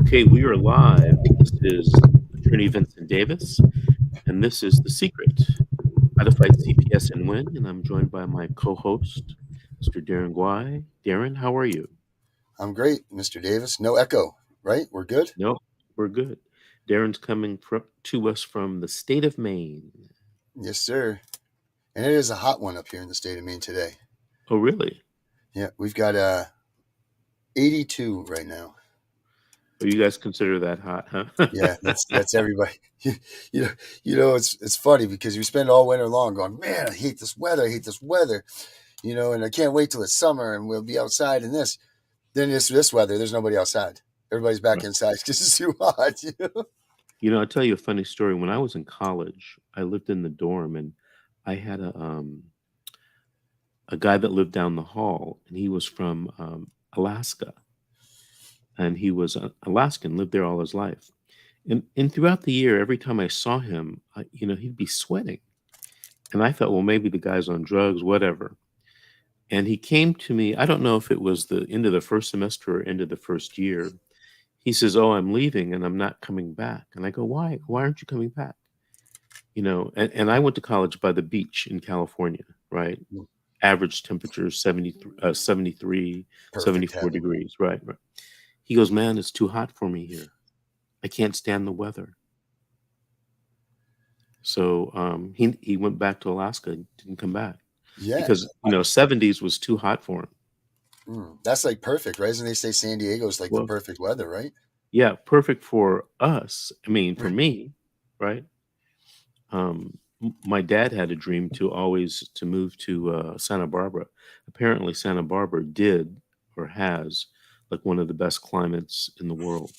Okay, we are live. This is Attorney Vincent Davis, and this is The Secret, How to Fight CPS and Win, and I'm joined by my co-host, Mr. Darren Guai. Darren, how are you? I'm great, Mr. Davis. No echo, right? We're good? No, we're good. Darren's coming to us from the state of Maine. Yes, sir. And it is a hot one up here in the state of Maine today. Oh, really? Yeah, we've got 82 right now. Oh, you guys consider that hot, huh? Yeah, that's everybody. You know, it's funny because we spend all winter long going, man, I hate this weather. I hate this weather. And I can't wait till it's summer and we'll be outside in this. Then this weather, there's nobody outside. Everybody's back Right. inside because it's too hot. I'll tell you a funny story. When I was in college, I lived in the dorm, and I had a guy that lived down the hall, and he was from Alaska, and he was Alaskan, lived there all his life. And throughout the year, every time I saw him, he'd be sweating, and I thought, well, maybe the guy's on drugs, whatever. And he came to me. I don't know if it was the end of the first semester or end of the first year. He says, "Oh, I'm leaving, and I'm not coming back." And I go, "Why? Why aren't you coming back?" And I went to college by the beach in California, right? Average temperature 73, Perfect 74 heaven. degrees, right. He goes, "Man, it's too hot for me here. I can't stand the weather." So he went back to Alaska and didn't come back Yeah. because 70s was too hot for him. That's like perfect, right? Isn't they say San Diego is like the Well, perfect weather, right? yeah, perfect for us. I mean, for Right. me, right? My dad had a dream to move to Santa Barbara. Apparently, Santa Barbara did or has like one of the best climates in the world.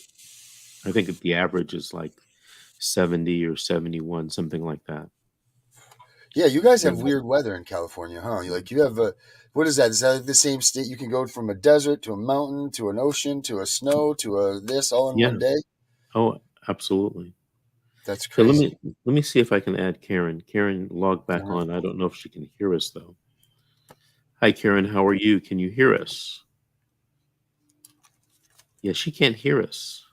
I think the average is like 70 or 71, something like that. Yeah, you guys Yeah. have weird weather in California, huh? You have a what is that? Is that the same state? You can go from a desert to a mountain to an ocean to a snow to a this all in Yeah. one day. Oh, absolutely. That's So let crazy. me let me see if I can add Karen. Karen logged back Uh-huh. on. I don't know if she can hear us though. Hi, Karen. How are you? Can you hear us? Yeah, she can't hear us.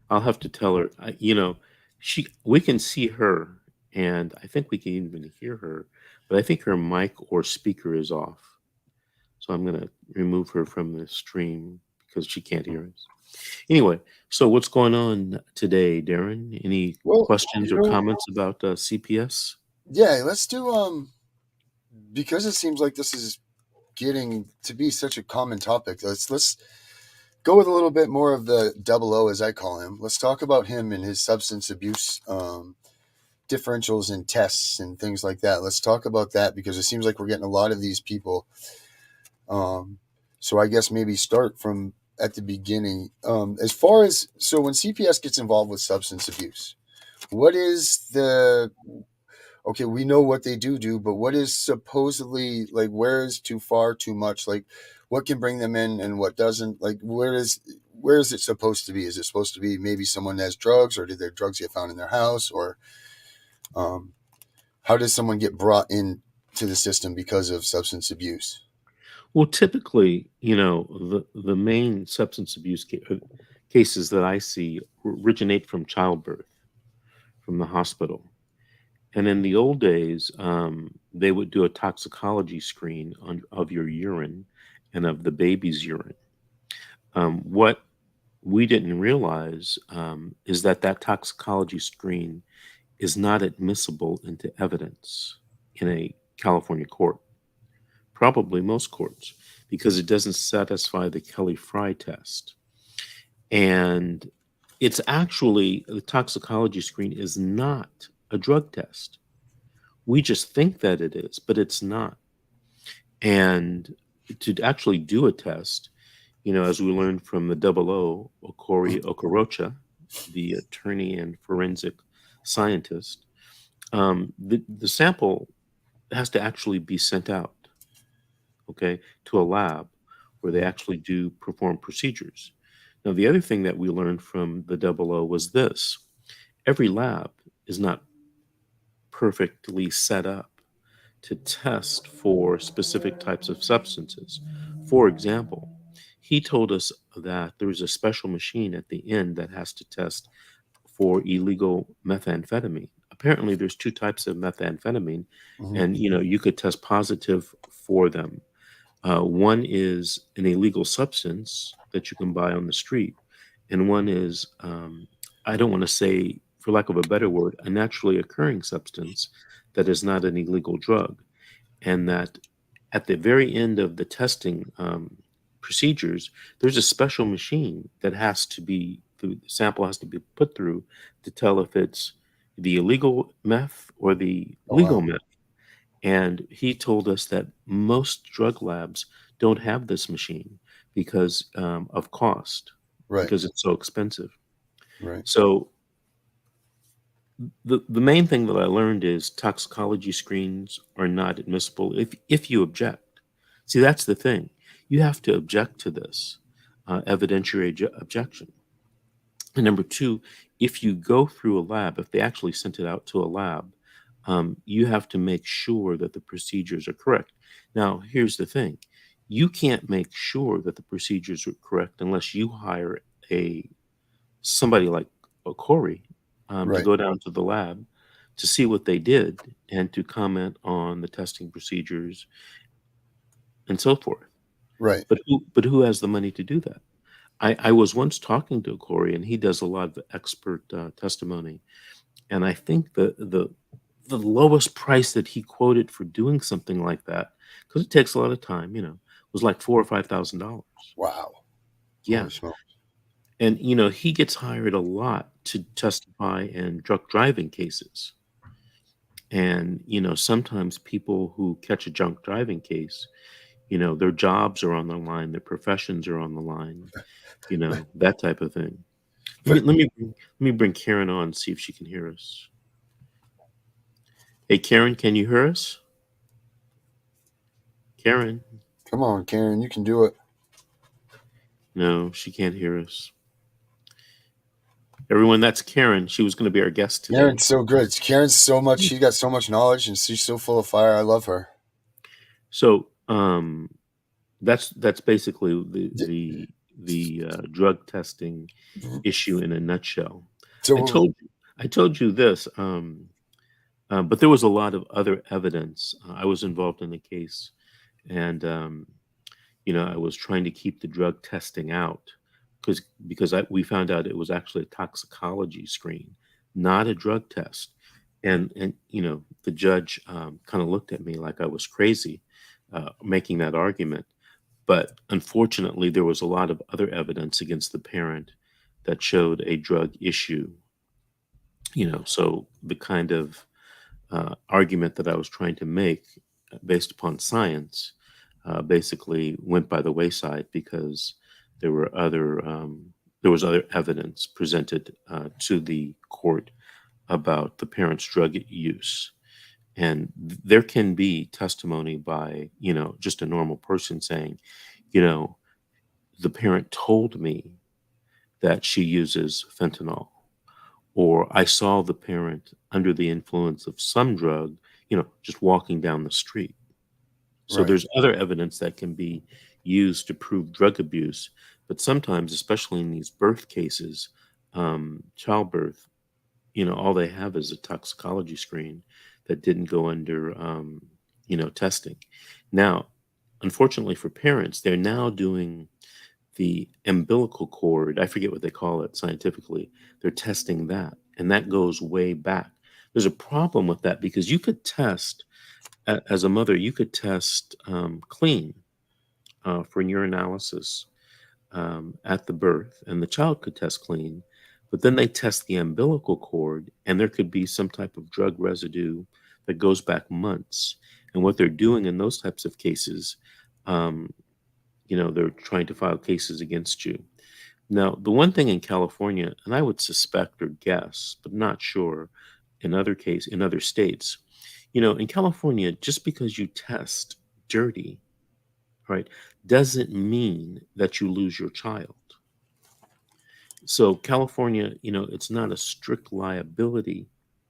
I'll have to tell her. She we can see her, and I think we can even hear her, but I think her mic or speaker is off. So I'm gonna remove her from the stream because she can't hear us. Anyway, so what's going on today, Darren? Any Well, questions or comments about CPS? yeah, let's do because it seems like this is getting to be such a common topic. Let's go with a little bit more of the double O as I call him. Let's talk about him and his substance abuse differentials and tests and things like that. Let's talk about that because it seems like we're getting a lot of these people. So I guess maybe start from at the beginning. As far as so when CPS gets involved with substance abuse, what is the okay? We know what they do, but what is supposedly like? Where is too far, too much? Like, what can bring them in and what doesn't? Like, where is it supposed to be? Is it supposed to be maybe someone has drugs, or did their drugs get found in their house, or um, how does someone get brought in to the system because of substance abuse? Well, typically, the main substance abuse cases that I see originate from childbirth, from the hospital. And in the old days, they would do a toxicology screen of your urine and of the baby's urine. What we didn't realize is that toxicology screen is not admissible into evidence in a California court, probably most courts, because it doesn't satisfy the Kelly Fry test. And it's actually the toxicology screen is not a drug test. We just think that it is, but it's not. And to actually do a test, as we learned from the double O, Okori Okorocha, the attorney and forensic scientist, the sample has to actually be sent out, okay, to a lab where they actually do perform procedures. Now, the other thing that we learned from the double O was this: every lab is not perfectly set up to test for specific types of substances. For example, he told us that there's a special machine at the end that has to test for illegal methamphetamine. Apparently, there's two types of methamphetamine, Hmm. and you could test positive for them. One is an illegal substance that you can buy on the street, and one is, I don't want to say, for lack of a better word, a naturally occurring substance that is not an illegal drug. And that at the very end of the testing procedures, there's a special machine that has to be, the sample has to be put through to tell if it's the illegal meth or the Oh legal wow. meth. And he told us that most drug labs don't have this machine because of cost, Right. because it's so expensive. Right. So the main thing that I learned is toxicology screens are not admissible if you object. See, that's the thing. You have to object to this evidentiary objection. And number two, if you go through a lab, if they actually sent it out to a lab, you have to make sure that the procedures are correct. Now, here's the thing: you can't make sure that the procedures are correct unless you hire a somebody like a Corey to Right. go down to the lab to see what they did and to comment on the testing procedures and so forth. Right. But who has the money to do that? I was once talking to Corey, and he does a lot of expert testimony. And I think the lowest price that he quoted for doing something like that, because it takes a lot of time, was like $4,000 or $5,000. Wow. Yeah, Holy smoke. and he gets hired a lot to testify in drunk driving cases. And sometimes people who catch a drunk driving case, their jobs are on the line, their professions are on the line, that type of thing. Let me But let me let me bring Karen on, see if she can hear us. Hey, Karen, can you hear us? Karen? come on, Karen, you can do it. No, she can't hear us. Everyone, that's Karen. She was going to be our guest today. Karen's so good. Karen's so much. She got so much knowledge, and she's so full of fire. I love her. So, that's basically Yeah. the drug testing issue in a nutshell. I So told you, I told you this, but there was a lot of other evidence. I was involved in the case, and I was trying to keep the drug testing out because we found out it was actually a toxicology screen, not a drug test. And the judge kind of looked at me like I was crazy making that argument. But unfortunately, there was a lot of other evidence against the parent that showed a drug issue. So the kind of argument that I was trying to make based upon science basically went by the wayside because there were other there was other evidence presented to the court about the parent's drug use. And there can be testimony by just a normal person saying, you know the parent told me that she uses fentanyl, or I saw the parent under the influence of some drug, just walking down the street. So right, there's other evidence that can be used to prove drug abuse, but sometimes, especially in these birth cases, childbirth, all they have is a toxicology screen that didn't go under, testing. Now, unfortunately for parents, they're now doing the umbilical cord. I forget what they call it scientifically. They're testing that, and that goes way back. There's a problem with that because you could test as a mother, you could test clean for urinalysis at the birth, and the child could test clean. But then they test the umbilical cord, and there could be some type of drug residue that goes back months. And what they're doing in those types of cases, um, they're trying to file cases against you. Now, the one thing in California, and I would suspect or guess, but not sure, in other states, in California, just because you test dirty, right, doesn't mean that you lose your child. So California, it's not a strict liability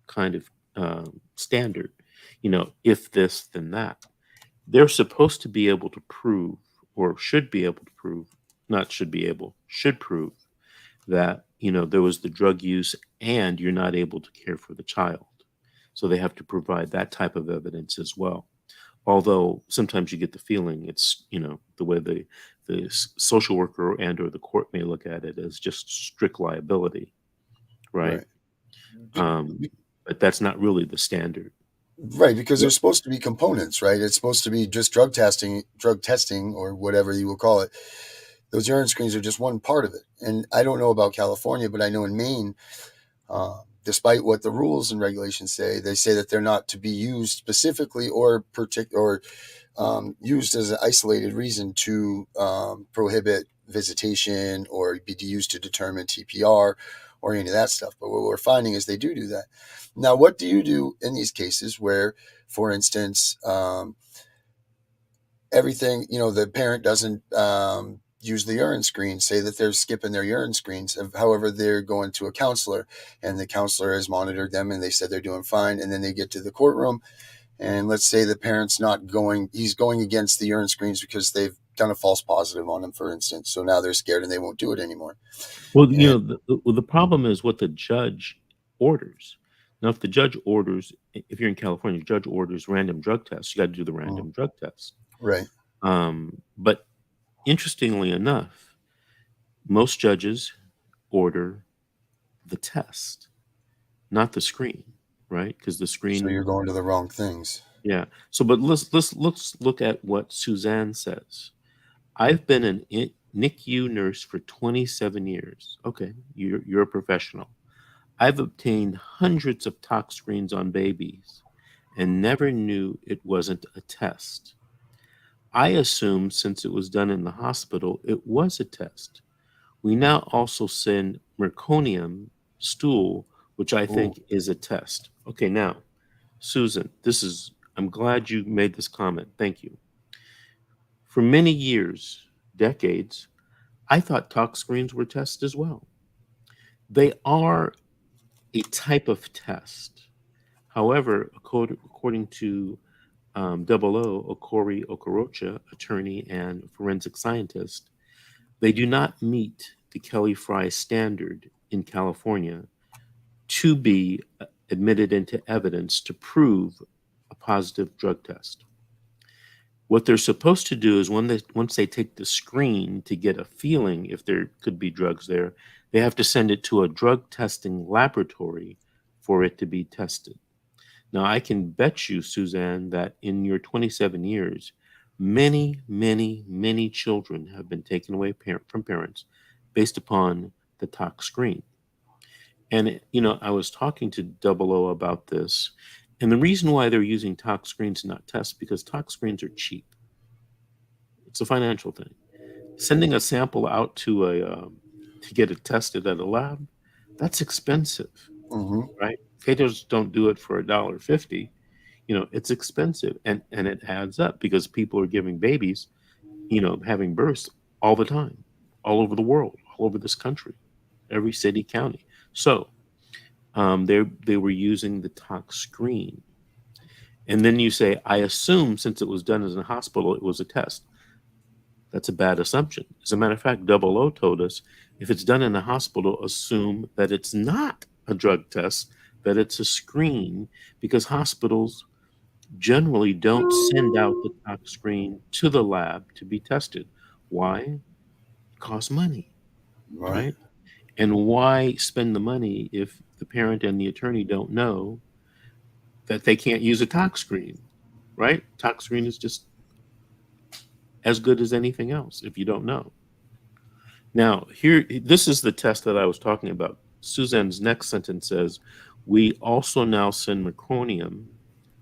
kind of standard. If this, then that. They're supposed to be able to prove, or should be able to prove, not should be able, should prove that, there was the drug use and you're not able to care for the child. So they have to provide that type of evidence as well. Although sometimes you get the feeling it's, the way the social worker and or the court may look at it as just strict liability, right? Right. Be- Um, be- but that's not really the standard. right, because Yep. there's supposed to be components, right? It's supposed to be just drug testing, or whatever you will call it. Those urine screens are just one part of it. And I don't know about California, but I know in Maine, despite what the rules and regulations say, they say that they're not to be used specifically or used as an isolated reason to prohibit visitation or be used to determine TPR or any of that stuff. But what we're finding is they do that. Now, what do you do in these cases where, for instance, everything, the parent doesn't use the urine screen, say that they're skipping their urine screens. However, they're going to a counselor and the counselor has monitored them and they said they're doing fine. And then they get to the courtroom and let's say the parent's not going, he's going against the urine screens because they've done a false positive on them, for instance. So now they're scared and they won't do it anymore. Well, And the problem is what the judge orders. Now, if the judge orders, if you're in California, the judge orders random drug tests, you got to do the random drug test. right. But interestingly enough, most judges order the test, not the screen, right? Because the So you're screen, going to the wrong things. yeah. So, but let's look at what Suzanne says. I've been an NICU nurse for 27 years. Okay, you're a professional. I've obtained hundreds of tox screens on babies and never knew it wasn't a test. I assumed since it was done in the hospital, it was a test. We now also send meconium stool, which I Ooh, think is a test. Okay, now, Susan, I'm glad you made this comment. Thank you. For many years, decades, I thought tox screens were tests as well. They are a type of test. However, according to Double O, Okori Okorocha, attorney and forensic scientist, they do not meet the Kelly Fry standard in California to be admitted into evidence to prove a positive drug test. What they're supposed to do is once they take the screen to get a feeling if there could be drugs there, they have to send it to a drug testing laboratory for it to be tested. Now, I can bet you, Suzanne, that in your 27 years, many, many, many children have been taken away from parents based upon the tox screen. And, I was talking to Double O about this. And the reason why they're using tox screens and not tests, because tox screens are cheap. It's a financial thing. Sending a sample out to get it tested at a lab, that's expensive, mm-hmm. right? They just don't do it for $1.50. It's expensive and it adds up because people are giving babies, having births all the time, all over the world, all over this country, every city, county. So they were using the tox screen. And then you say, I assume since it was done as a hospital, it was a test. That's a bad assumption. As a matter of fact, Double O told us if it's done in a hospital, assume that it's not a drug test, that it's a screen, because hospitals generally don't send out the tox screen to the lab to be tested. Why? It costs money, Right. right? And why spend the money if the parent and the attorney don't know that they can't use a tox screen, right? Tox screen is just as good as anything else if you don't know. Now, this is the test that I was talking about. Suzanne's next sentence says, we also now send meconium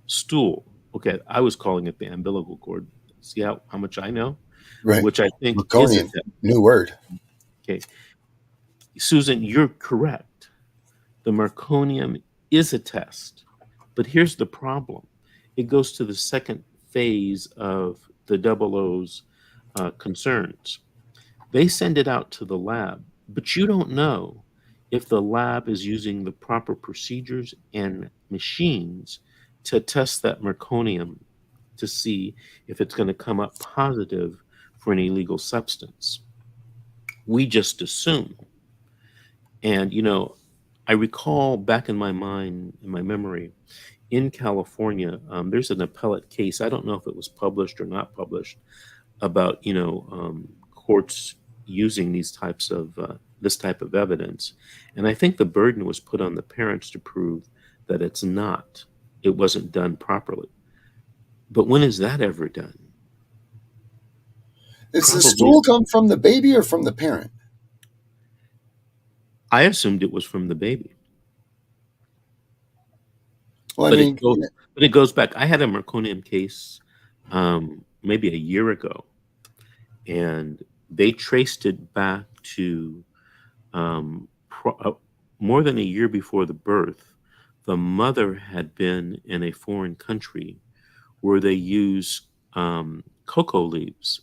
stool. Okay, I was calling it the umbilical cord. See how much I know? Right. Which I think is a Draconian. test. New word. Okay, Susan, you're correct. The meconium is a test. But here's the problem. It goes to the second phase of the double O's concerns. They send it out to the lab, but you don't know if the lab is using the proper procedures and machines to test that meconium to see if it's going to come up positive for an illegal substance. We just assume. And, I recall back in my mind, in my memory, in California, there's an appellate case. I don't know if it was published or not published about, courts using this type of evidence. And I think the burden was put on the parents to prove that it wasn't done properly. But when is that ever done? Does the Probably, stool come from the baby or from the parent? I assumed it was from the baby. Well, I But mean, it goes back. I had a Merconium case, maybe a year ago, and they traced it back to more than a year before the birth. The mother had been in a foreign country where they use cocoa leaves,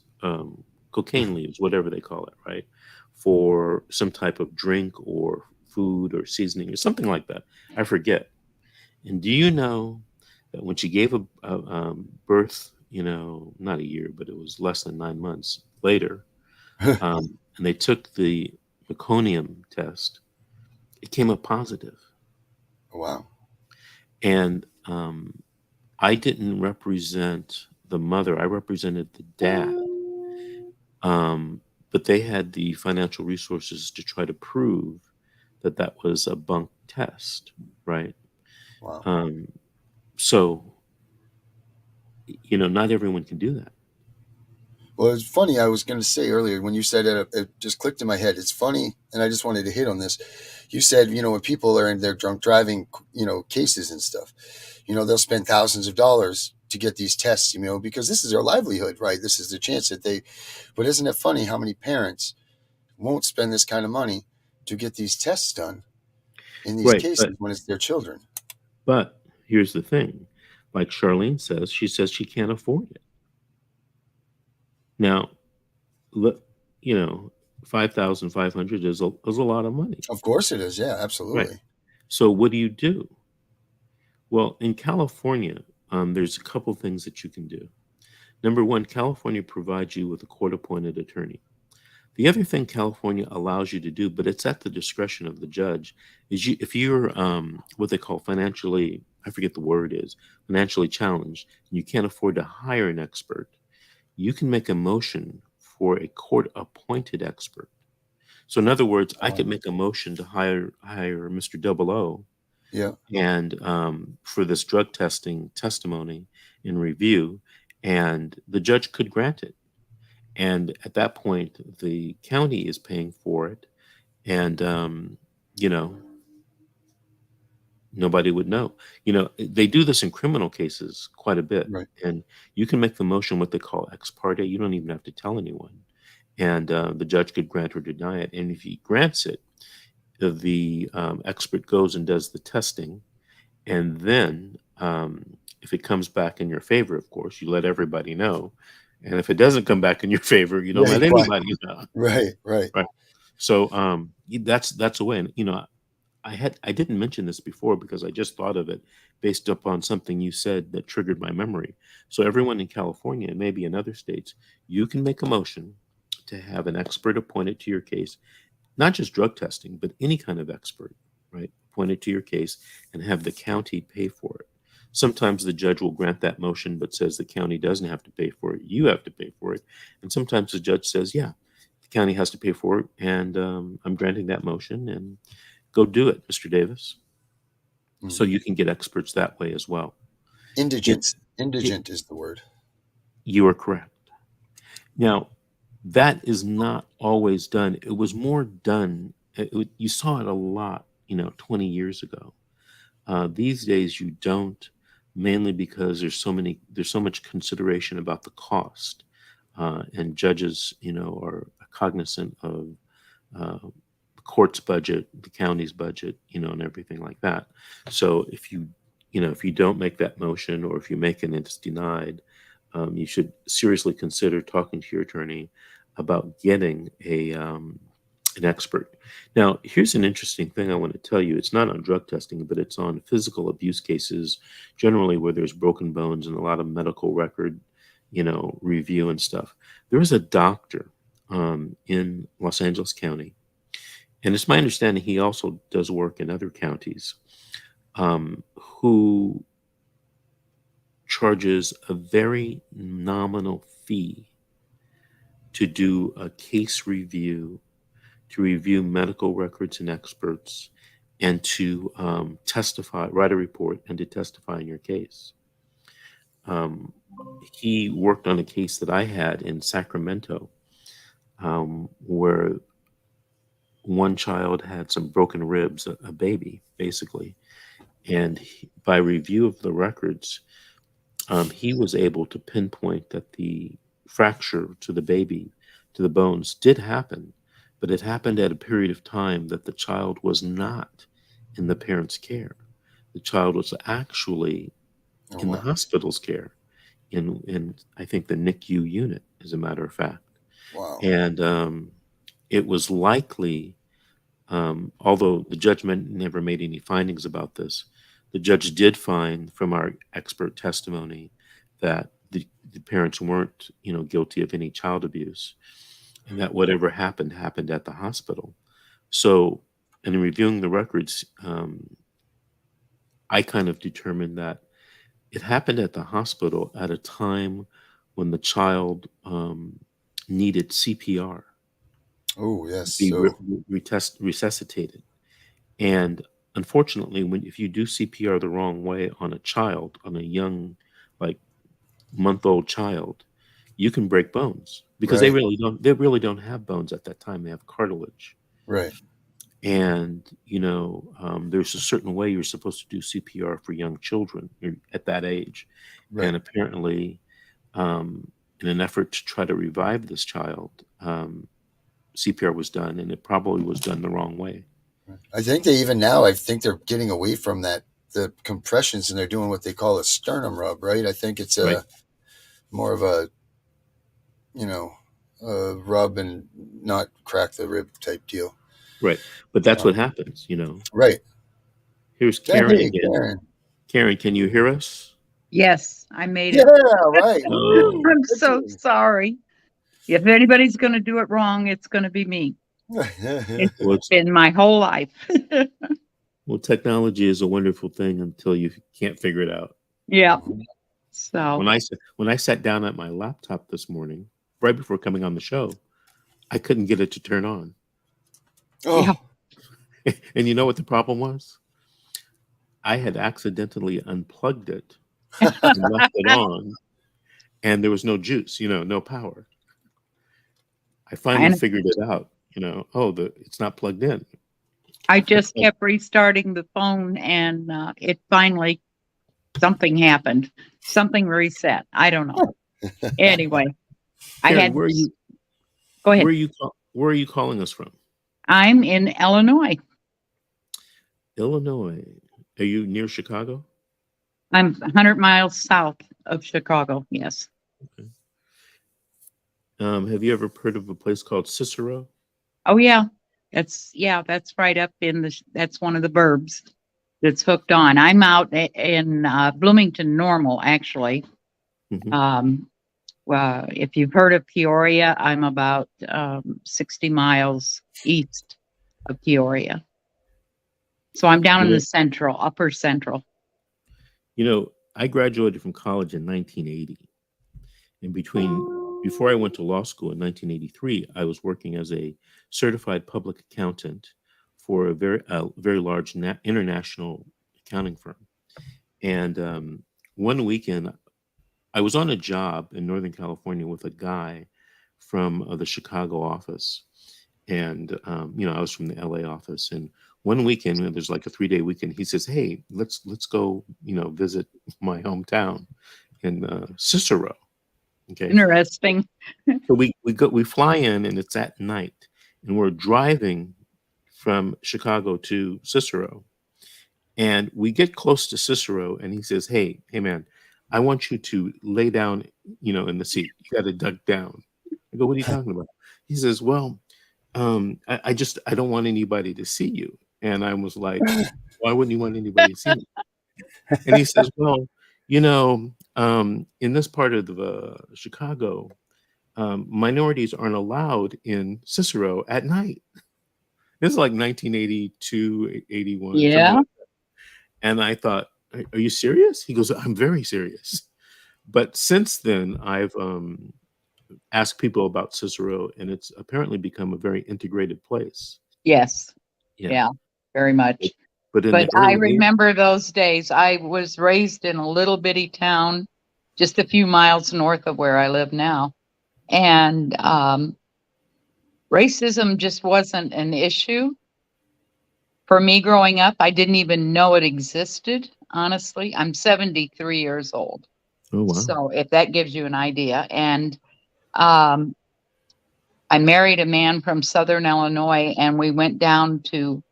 cocaine leaves, whatever they call it, right, for some type of drink or food or seasoning or something like that. I forget. And do you know that when she gave birth, not a year, but it was less than 9 months later, and they took the meconium test, it came up positive. wow. And I didn't represent the mother, I represented the dad. Um, but they had the financial resources to try to prove that that was a bunk test, right? Wow. Um, so not everyone can do that. Well, it's funny. I was going to say earlier when you said it, it just clicked in my head. It's funny, and I just wanted to hit on this. You said, when people are in their drunk driving, cases and stuff, they'll spend thousands of dollars to get these tests, because this is their livelihood, right? This is the chance that they. But isn't it funny how many parents won't spend this kind of money to get these tests done in these Right, cases when it's their children? but here's the thing, like Charlene says, she says she can't afford it. Now, look, you know, 5,500 is a lot of money, Of course it is. Yeah, right? absolutely. So what do you do? Well, in California, there's a couple things that you can do. Number one, California provides you with a court-appointed attorney. The other thing California allows you to do, but it's at the discretion of the judge, is if you're what they call financially, I forget the word is, financially challenged, and you can't afford to hire an expert, you can make a motion for a court-appointed expert. So in other words, I could Um, make a motion to hire Mr. Double O yeah. and for this drug testing testimony and review, and the judge could grant it. And at that point, the county is paying for it, and you know nobody would know. They do this in criminal cases quite a bit, Right. and you can make the motion what they call ex parte. You don't even have to tell anyone, and the judge could grant or deny it. And if he grants it, the expert goes and does the testing, and then if it comes back in your favor, of course, you let everybody know. And if it doesn't come back in your favor, you don't Yeah. let Quiet. anybody know. Right. Right. Right. So that's a way. And I didn't mention this before because I just thought of it based upon something you said that triggered my memory. So everyone in California and maybe in other states, you can make a motion to have an expert appointed to your case, not just drug testing, but any kind of expert, right, appointed to your case, and have the county pay for it. Sometimes the judge will grant that motion, but says the county doesn't have to pay for it. You have to pay for it. And sometimes the judge says, yeah, the county has to pay for it, and I'm granting that motion, and go do it, Mr. Davis. Mm. So you can get experts that way as well. Indigent. It's it, Indigent is the word. you are correct. Now, that is not always done. It was more done. You saw it a lot, 20 years ago. These days, you don't, mainly because there's so much consideration about the cost, and judges, are cognizant of the court's budget, the county's budget, and everything like that. So if you don't make that motion, or if you make it and it's denied, you should seriously consider talking to your attorney about getting an expert. Now, here's an interesting thing I want to tell you. It's not on drug testing, but it's on physical abuse cases, generally where there's broken bones and a lot of medical record, review and stuff. There was a doctor in Los Angeles County. And it's my understanding he also does work in other counties, who charges a very nominal fee to do a case review, to review medical records and experts, and to testify, write a report, and to testify in your case. Um, he worked on a case that I had in Sacramento, where one child had some broken ribs, a baby, basically. And by review of the records, he was able to pinpoint that the fracture to the baby, to the bones, did happen, but it happened at a period of time that the child was not in the parent's care. The child was actually Oh, in the wow. hospital's care, in I think the NICU unit, as a matter of fact. Wow. And it was likely, although the judgment never made any findings about this, the judge did find from our expert testimony that the parents weren't, guilty of any child abuse, and that whatever happened at the hospital. So, in reviewing the records, I kind of determined that it happened at the hospital at a time when the child needed CPR Oh, to yes. be So, resuscitated. And unfortunately, if you do CPR the wrong way on a child, on a young, like month-old child, you can break bones because right, they really don't have bones at that time. They have cartilage. right, And there's a certain way you're supposed to do CPR for young children at that age. right. And apparently, in an effort to try to revive this child, CPR was done, and it probably was done the wrong way. I think they even now, I think they're getting away from that, the compressions, and they're doing what they call a sternum rub, right? I think it's Right. a more of a, you know, rub and not crack the rib type deal. Right. But that's Um, what happens. right. Here's Yeah, Karen hey, again. Karen. Karen, can you hear us? Yes, I made Yeah, it. right. Oh, Woo. I'm Good so sorry. If anybody's going to do it wrong, it's going to be me. It's well, been my whole life. technology is a wonderful thing until you can't figure it out. Yeah. Mhm. So, When I sat down at my laptop this morning, right before coming on the show, I couldn't get it to turn on. yeah. Oh, And you know what the problem was? I had accidentally unplugged it and left it on, and there was no juice, no power. I finally And figured it out. Oh, it's not plugged in. I just kept restarting the phone and it finally, something happened. Something reset. I don't know. Anyway, I Karen, had, go ahead. where are you calling us from? I'm in Illinois. Illinois. Are you near Chicago? I'm 100 miles south of Chicago. Yes. Okay. Have you ever heard of a place called Cicero? Oh, yeah. That's right up in that's one of the burbs that's hooked on. I'm out in Bloomington Normal, actually. Hmm. If you've heard of Peoria, I'm about 60 miles east of Peoria. So I'm down in You the upper central. I graduated from college in 1980. And before I went to law school in 1983, I was working as a certified public accountant for a very large international accounting firm. And one weekend, I was on a job in Northern California with a guy from the Chicago office, and I was from the LA office. And one weekend, there's like a 3-day weekend. He says, "Hey, let's go, visit my hometown in Cicero." Okay, Interesting. so we fly in, and it's at night, and we're driving from Chicago to Cicero, and we get close to Cicero, and he says, "Hey, man, I want you to lay down, in the seat. You got to duck down." I go, "What are you talking about?" He says, "Well, I don't want anybody to see you." And I was like, "Why wouldn't you want anybody to see me?" And he says, "Well, in this part of Chicago, minorities aren't allowed in Cicero at night. This is like 1982, 81, something Yeah. like that. And I thought, are you serious? He goes, I'm very serious. But since then, I've asked people about Cicero, and it's apparently become a very integrated place. Yes. Yeah. Yeah. Very much. But in But the I early days, remember those days. I was raised in a little bitty town just a few miles north of where I live now. And racism just wasn't an issue for me growing up. I didn't even know it existed, honestly. I'm 73 years old. oh, wow. So if that gives you an idea. And um, I married a man from Southern Illinois, and we went down to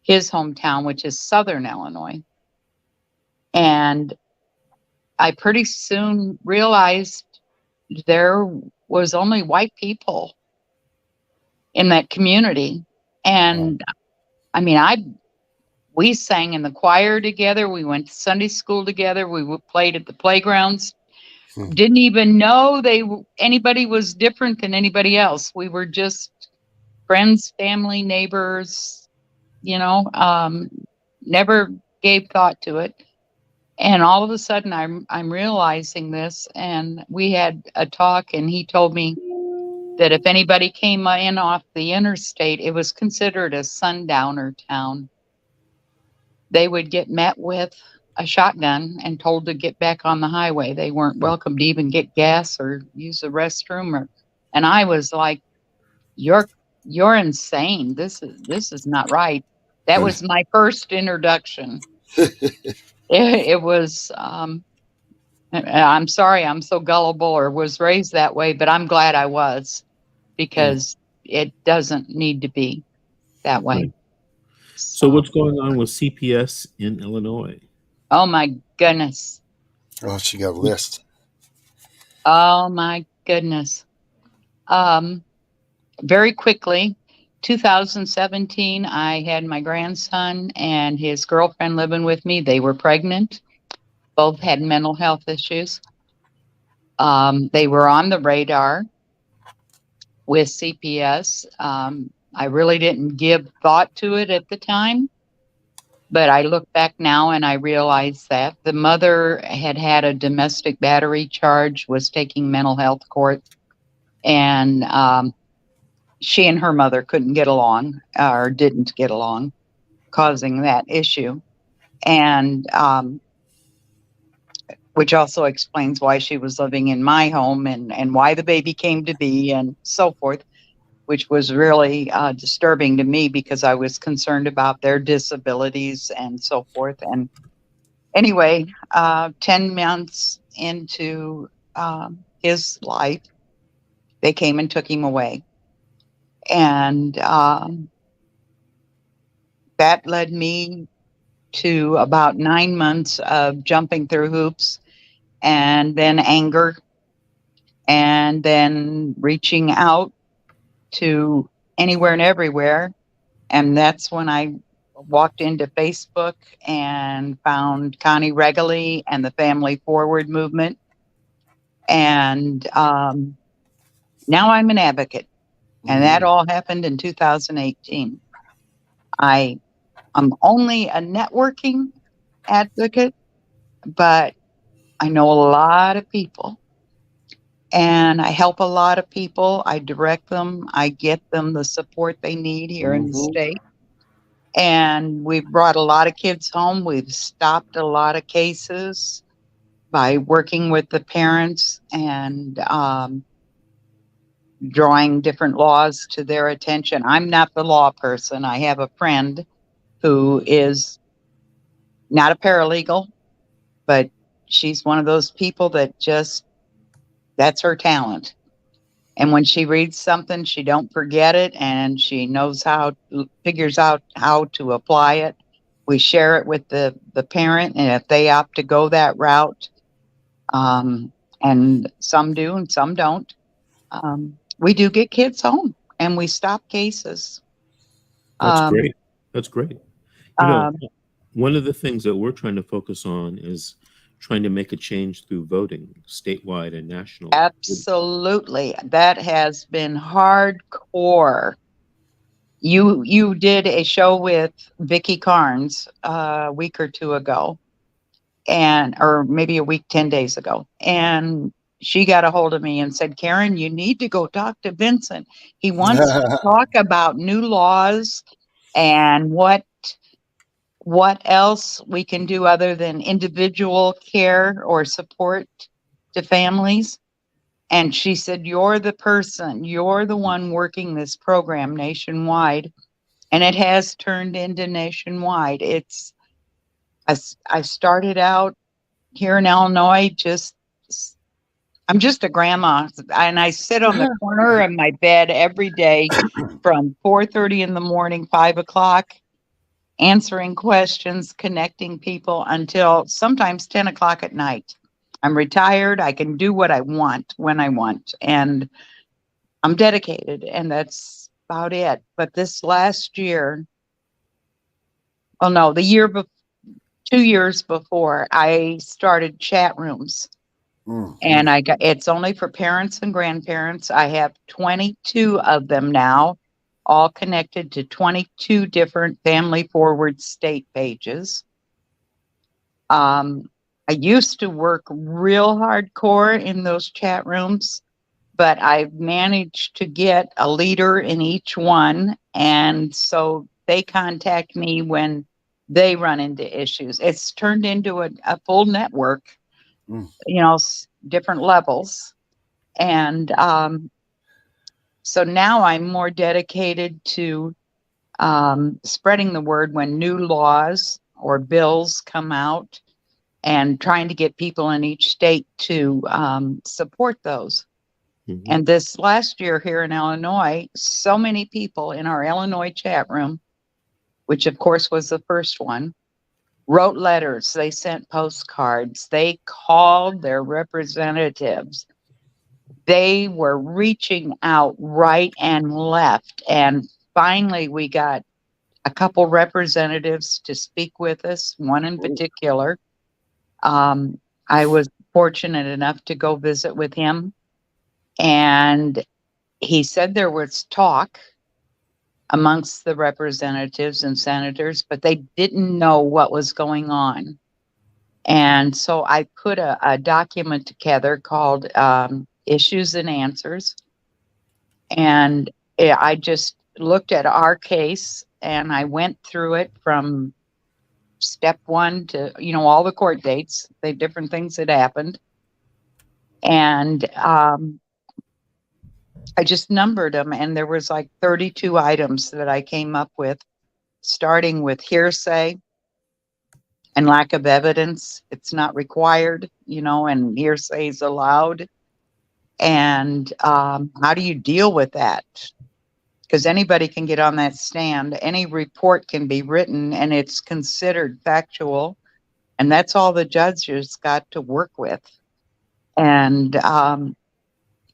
his hometown, which is Southern Illinois. And I pretty soon realized there was only white people in that community. Wow. And I mean, we sang in the choir together. We went to Sunday school together. Played at the playgrounds. Hmm. Didn't even know anybody was different than anybody else. We were just friends, family, neighbors. You know, never gave thought to it. And all of a sudden, I'm realizing this. And we had a talk, and he told me that if anybody came in off the interstate, it was considered a sundowner town. They would get met with a shotgun and told to get back on the highway. They weren't welcome to even get gas or use the restroom. And I was like, "You're insane. This is not right." That was my first introduction. It was. I'm sorry, I'm so gullible or was raised that way, but I'm glad I was Hmm. because it doesn't need to be that way. Right. So So, what's going on with CPS in Illinois? oh my goodness. Oh, she got a list. Oh my goodness. Um, Very quickly, 2017, I had my grandson and his girlfriend living with me. They were pregnant. Both had mental health issues. They were on the radar with CPS. I really didn't give thought to it at the time, but I look back now and I realize that the mother had had a domestic battery charge, was taking mental health court, and she and her mother couldn't get along or didn't get along, causing that issue. And which also explains why she was living in my home and why the baby came to be and so forth, which was really disturbing to me because I was concerned about their disabilities and so forth. And anyway, 10 months into his life, they came and took him away. And that led me to about 9 months of jumping through hoops and then anger and then reaching out to anywhere and everywhere. And that's when I walked into Facebook and found Connie Regally and the Family Forward movement. And now I'm an advocate. And that Mhm. all happened in 2018. I'm only a networking advocate, but I know a lot of people and I help a lot of people. I direct them, I get them the support they need here in the Mhm. state. And we've brought a lot of kids home. We've stopped a lot of cases by working with the parents and drawing different laws to their attention. I'm not the law person. I have a friend who is not a paralegal, but she's one of those people that just, that's her talent. And when she reads something, she don't forget it, and she knows figures out how to apply it. We share it with the parent, and if they opt to go that route, and some do and some don't, we do get kids home and we stop cases. That's Um, great. That's great. You know, um, one of the things that we're trying to focus on is trying to make a change through voting, statewide and national. Absolutely. That has been hardcore. You did a show with Vicky Carnes a week or two ago, and or maybe a week, 10 days ago. And she got a hold of me and said, Karen, you need to go talk to Vincent. He wants to talk about new laws and what else we can do other than individual care or support to families. And she said, you're the person, you're the one working this program nationwide. And it has turned into nationwide. I started out here in Illinois, I'm just a grandma, and I sit on the corner of my bed every day from 4:30 in the morning, 5 o'clock, answering questions, connecting people until sometimes 10 o'clock at night. I'm retired. I can do what I want when I want, and I'm dedicated, and that's about it. But this last year, oh no, 2 years before, I started chat rooms. And it's only for parents and grandparents. I have 22 of them now, all connected to 22 different family forward state pages. I used to work real hardcore in those chat rooms, but I've managed to get a leader in each one. And so they contact me when they run into issues. It's turned into a full network, different levels. And so now I'm more dedicated to spreading the word when new laws or bills come out and trying to get people in each state to support those. Mhm. And this last year here in Illinois, so many people in our Illinois chat room, which of course was the first one, wrote letters. They sent postcards. They called their representatives. They were reaching out right and left. And finally, we got a couple representatives to speak with us, one in particular. I was fortunate enough to go visit with him. And he said there was talk amongst the representatives and senators, but they didn't know what was going on. And so I put a document together called Issues and Answers. And I just looked at our case and I went through it from step one to, all the court dates, the different things that happened. And I just numbered them, and there was like 32 items that I came up with, starting with hearsay and lack of evidence. It's not required, and hearsay is allowed. And how do you deal with that? Because anybody can get on that stand. Any report can be written, and it's considered factual. And that's all the judges got to work with. And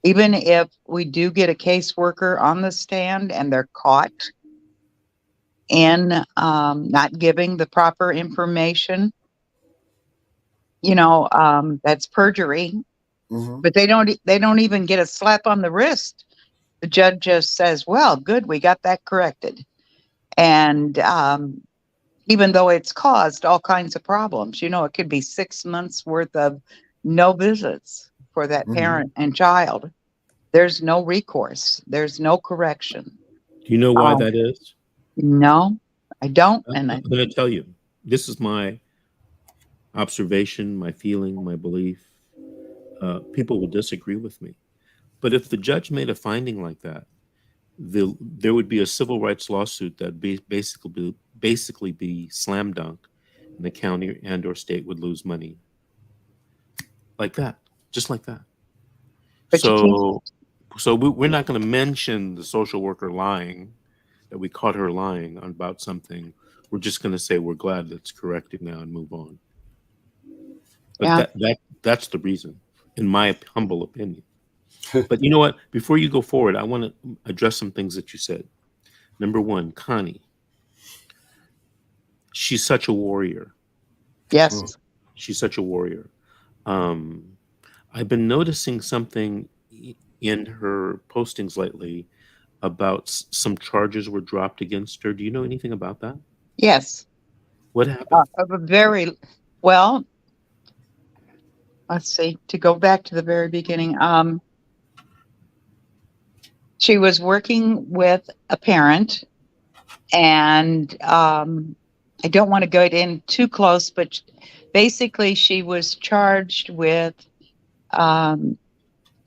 even if we do get a caseworker on the stand and they're caught in not giving the proper information, that's perjury. But they don't even get a slap on the wrist. The judge just says, well, good, we got that corrected. And even though it's caused all kinds of problems, it could be 6 months worth of no visits for that parent and child. There's no recourse. There's no correction. Do you know why that is? No, I don't. And I'm going to tell you. This is my observation, my feeling, my belief. People will disagree with me. But if the judge made a finding like that, there would be a civil rights lawsuit that basically be slam dunk, and the county and or state would lose money. Like that, just like that. But So we're not going to mention the social worker lying, that we caught her lying about something. We're just going to say we're glad that's corrected now and move on. But that's the reason, in my humble opinion. But you know what? Before you go forward, I want to address some things that you said. Number one, Connie. She's such a warrior. Yes. She's such a warrior. Um, I've been noticing something in her postings lately about some charges were dropped against her. Do you know anything about that? Yes. What happened? Of a very well, let's see, to go back to the very beginning. She was working with a parent, and I don't want to go in too close, but basically, she was charged with um,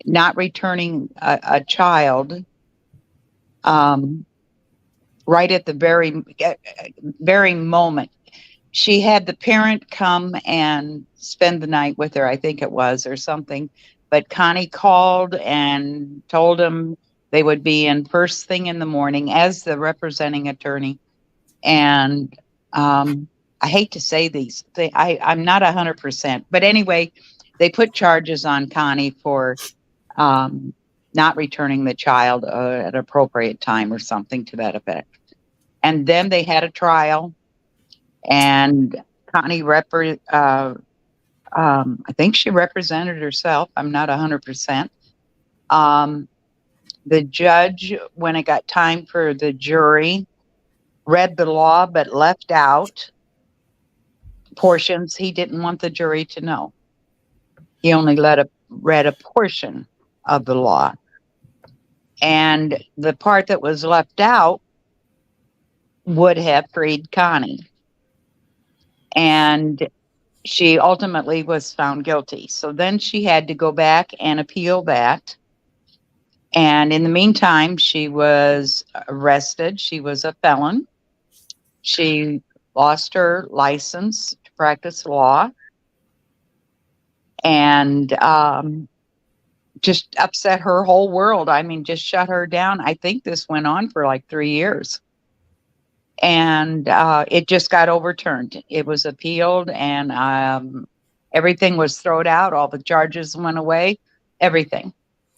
not returning a child um, right at the very moment. She had the parent come and spend the night with her, I think it was, or something. But Connie called and told him they would be in first thing in the morning as the representing attorney. And I hate to say these, I'm not 100%, but anyway, they put charges on Connie for um, not returning the child at an appropriate time or something to that effect. And then they had a trial, and Connie I think she represented herself. I'm not 100%. The judge, when it got time for the jury, read the law but left out portions he didn't want the jury to know. He only read a portion of the law. And the part that was left out would have freed Connie. And she ultimately was found guilty. So then she had to go back and appeal that. And in the meantime, she was arrested. She was a felon. She lost her license to practice law, and just upset her whole world. I mean, just shut her down. I think this went on for like 3 years. And it just got overturned. It was appealed, and everything was thrown out. All the charges went away, everything.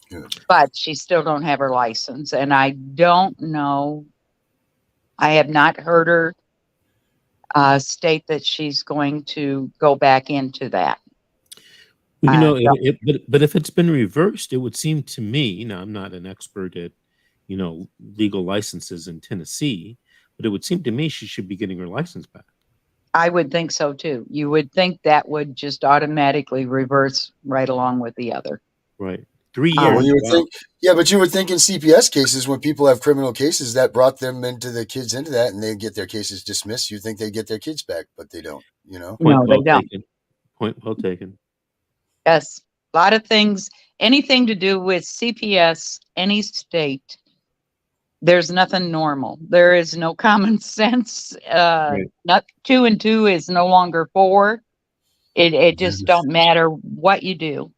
Good. But she still don't have her license. And I don't know. I have not heard her state that she's going to go back into that. Well, So but if it's been reversed, it would seem to me, now I'm not an expert at, legal licenses in Tennessee, but it would seem to me she should be getting her license back. I would think so too. You would think that would just automatically reverse right along with the other. Right. 3 Yeah, well, years. you would Wow. think, yeah, but you would think in CPS cases, when people have criminal cases, that brought them into the kids into that, and they get their cases dismissed. You think they get their kids back, but they don't. Point No, they well don't. taken. Point well taken. Yes, a lot of things, anything to do with CPS, any state, there's nothing normal. There is no common sense. Right. Not 2 and 2 is no longer 4. It just don't matter what you do.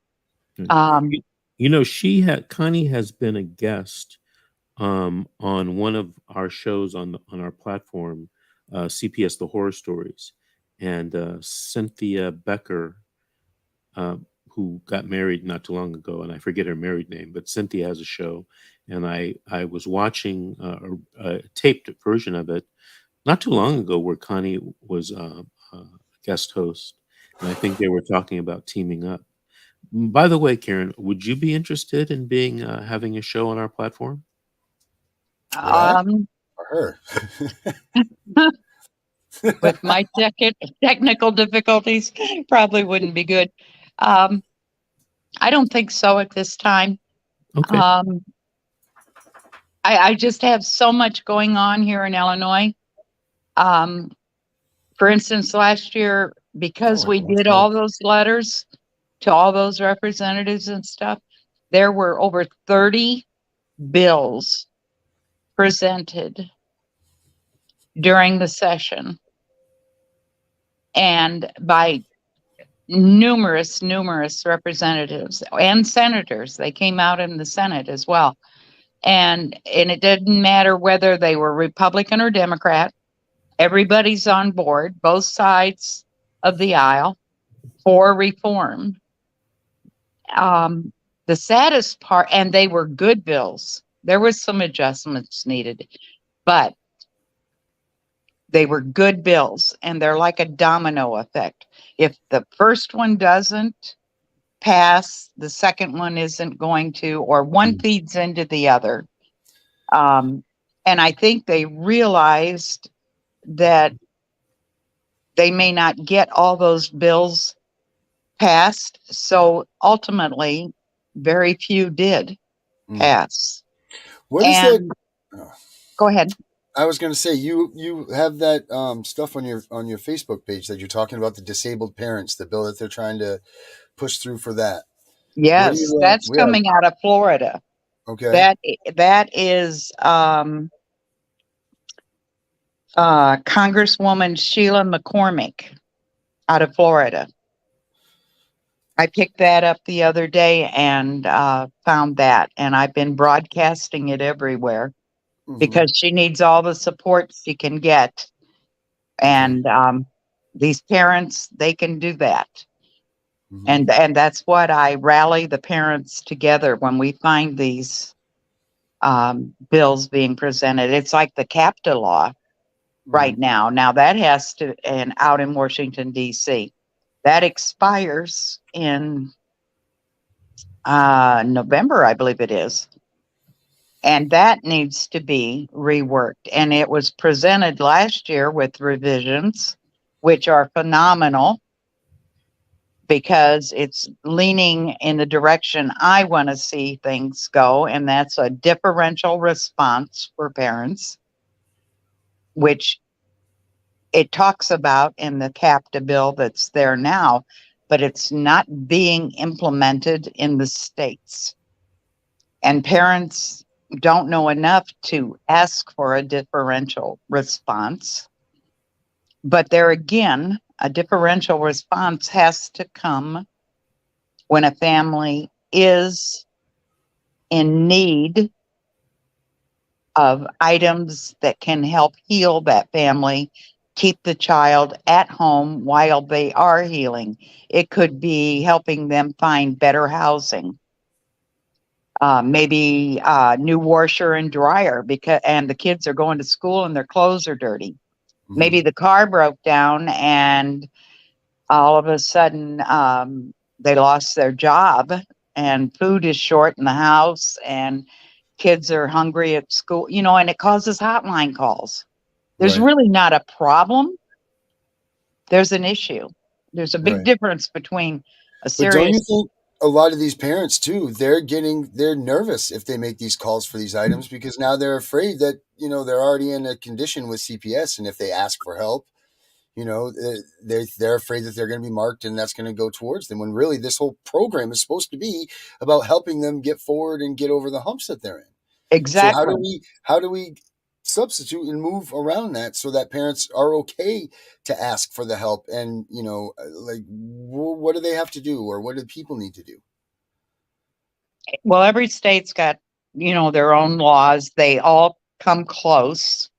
Right. Um, Connie has been a guest on one of our shows on our platform, CPS The Horror Stories, and Cynthia Becker, uh, who got married not too long ago, and I forget her married name, but Cynthia has a show, and I was watching a taped version of it not too long ago where Connie was a guest host, and I think they were talking about teaming up. By the way, Karen, would you be interested in being having a show on our platform? Would I um, or her? with my technical difficulties, probably wouldn't be good. Um, I don't think so at this time. Okay. I just have so much going on here in Illinois. Um, for instance, last year, because we did all those letters to all those representatives and stuff, there were over 30 bills presented during the session, and by numerous representatives and senators. They came out in the Senate as well. And it didn't matter whether they were Republican or Democrat. Everybody's on board, both sides of the aisle, for reform. The saddest part, and they were good bills. There was some adjustments needed, but They were good bills, and they're like a domino effect. If the first one doesn't pass, the second one isn't going to, or one feeds into the other. And I think they realized that they may not get all those bills passed. So ultimately, very few did pass. What is that? And go ahead. I was going to say you have that stuff on your Facebook page that you're talking about the disabled parents, the bill that they're trying to push through for that. What do Yes, you? that's coming out of Florida. Okay. That is Congresswoman Sheila McCormick out of Florida. I picked that up the other day and found that, and I've been broadcasting it everywhere because she needs all the support she can get. And these parents, they can do that. And that's what I rally the parents together when we find these bills being presented. It's like the CAPTA law right now. Now that has to, and out in Washington, D.C., that expires in November, I believe it is. And that needs to be reworked. And it was presented last year with revisions, which are phenomenal because it's leaning in the direction I want to see things go. And that's a differential response for parents, which it talks about in the CAPTA bill that's there now, but it's not being implemented in the states. And parents don't know enough to ask for a differential response. But there again, a differential response has to come when a family is in need of items that can help heal that family, keep the child at home while they are healing. It could be helping them find better housing. Maybe new washer and dryer and the kids are going to school and their clothes are dirty. Maybe the car broke down and all of a sudden they lost their job and food is short in the house and kids are hungry at school, and it causes hotline calls. There's really not a problem. There's an issue. There's a big difference between a serious. But don't you think a lot of these parents too, they're nervous if they make these calls for these items because now they're afraid that, they're already in a condition with CPS. And if they ask for help, they're afraid that they're going to be marked and that's going to go towards them when really this whole program is supposed to be about helping them get forward and get over the humps that they're in. Exactly. So how do we substitute and move around that so that parents are okay to ask for the help and, what do they have to do or what do people need to do? Well, every state's got, their own laws. They all come close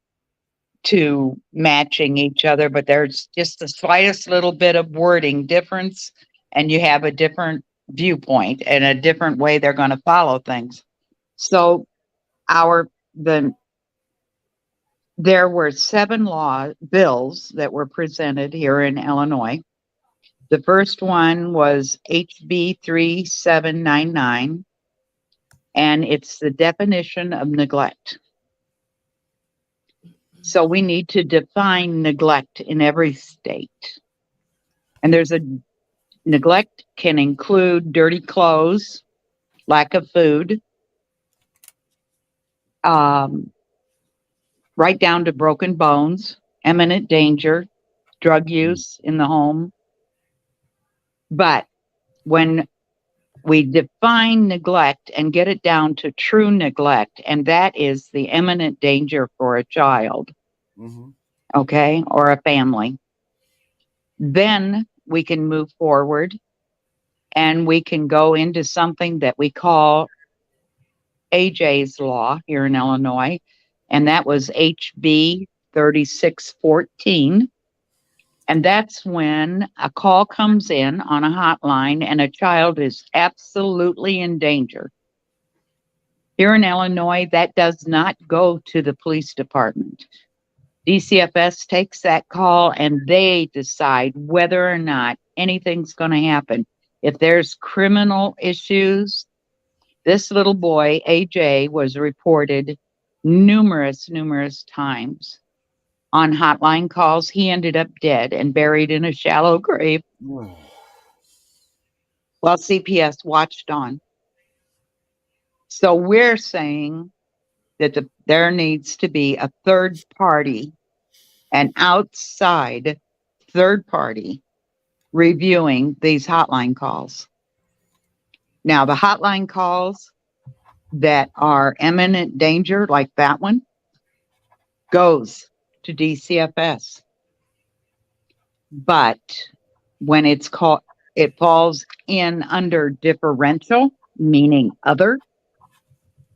to matching each other, but there's just the slightest little bit of wording difference and you have a different viewpoint and a different way they're going to follow things. So there were 7 bills that were presented here in Illinois. The first one was HB 3799, and it's the definition of neglect. So we need to define neglect in every state. And neglect can include dirty clothes, lack of food, right down to broken bones, imminent danger, drug use in the home. But when we define neglect and get it down to true neglect, and that is the imminent danger for a child, okay, or a family, then we can move forward and we can go into something that we call AJ's law here in Illinois, and that was HB 3614. And that's when a call comes in on a hotline and a child is absolutely in danger. Here in Illinois, that does not go to the police department. DCFS takes that call and they decide whether or not anything's going to happen. If there's criminal issues, this little boy, AJ, was reported numerous times on hotline calls. He ended up dead and buried in a shallow grave while CPS watched on. So we're saying that there needs to be a third party, an outside third party reviewing these hotline calls. Now, the hotline calls that are imminent danger, like that one, goes to DCFS. But when it's called, it falls in under differential, meaning other.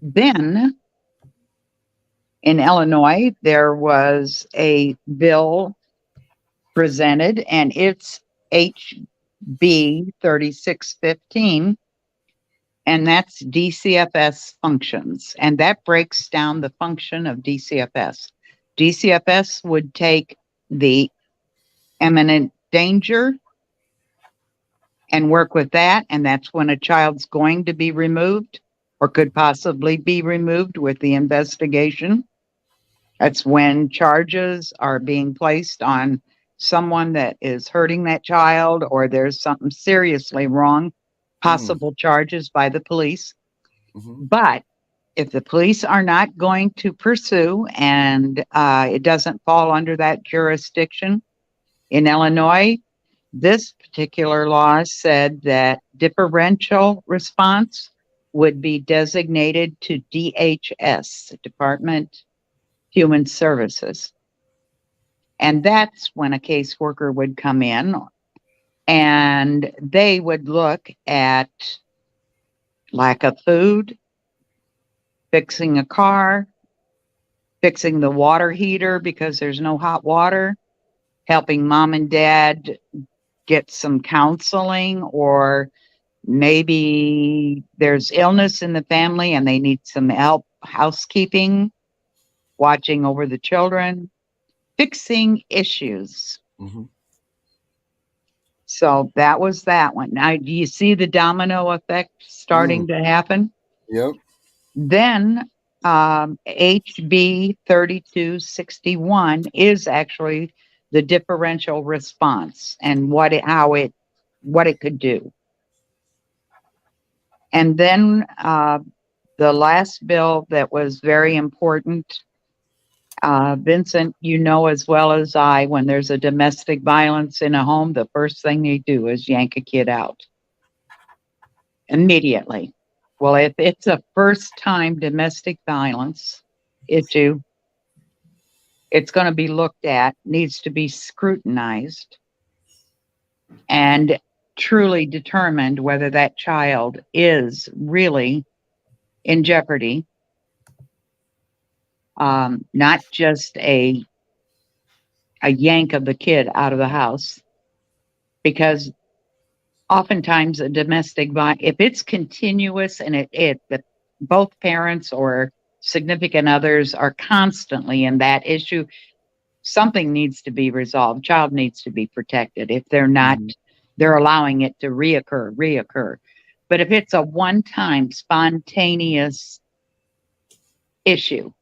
Then in Illinois, there was a bill presented, and it's HB 3615, and that's DCFS functions. And that breaks down the function of DCFS. DCFS would take the imminent danger and work with that. And that's when a child's going to be removed or could possibly be removed with the investigation. That's when charges are being placed on someone that is hurting that child or there's something seriously wrong, possible charges by the police. But if the police are not going to pursue and it doesn't fall under that jurisdiction in Illinois, this particular law said that differential response would be designated to DHS, Department Human Services. And that's when a caseworker would come in and they would look at lack of food, fixing a car, fixing the water heater because there's no hot water, helping mom and dad get some counseling, or maybe there's illness in the family and they need some help housekeeping, watching over the children, fixing issues. So that was that one. Now, do you see the domino effect starting to happen? Yep. Then HB 3261 is actually the differential response and what it could do. And then the last bill that was very important, Vincent, you know as well as I, when there's a domestic violence in a home, the first thing they do is yank a kid out immediately. Well, if it's a first-time domestic violence issue, it's going to be looked at, needs to be scrutinized, and truly determined whether that child is really in jeopardy. Not just a yank of the kid out of the house, because oftentimes a domestic violence, if it's continuous and both parents or significant others are constantly in that issue, something needs to be resolved. Child needs to be protected. If they're not, they're allowing it to reoccur. But if it's a one-time spontaneous issue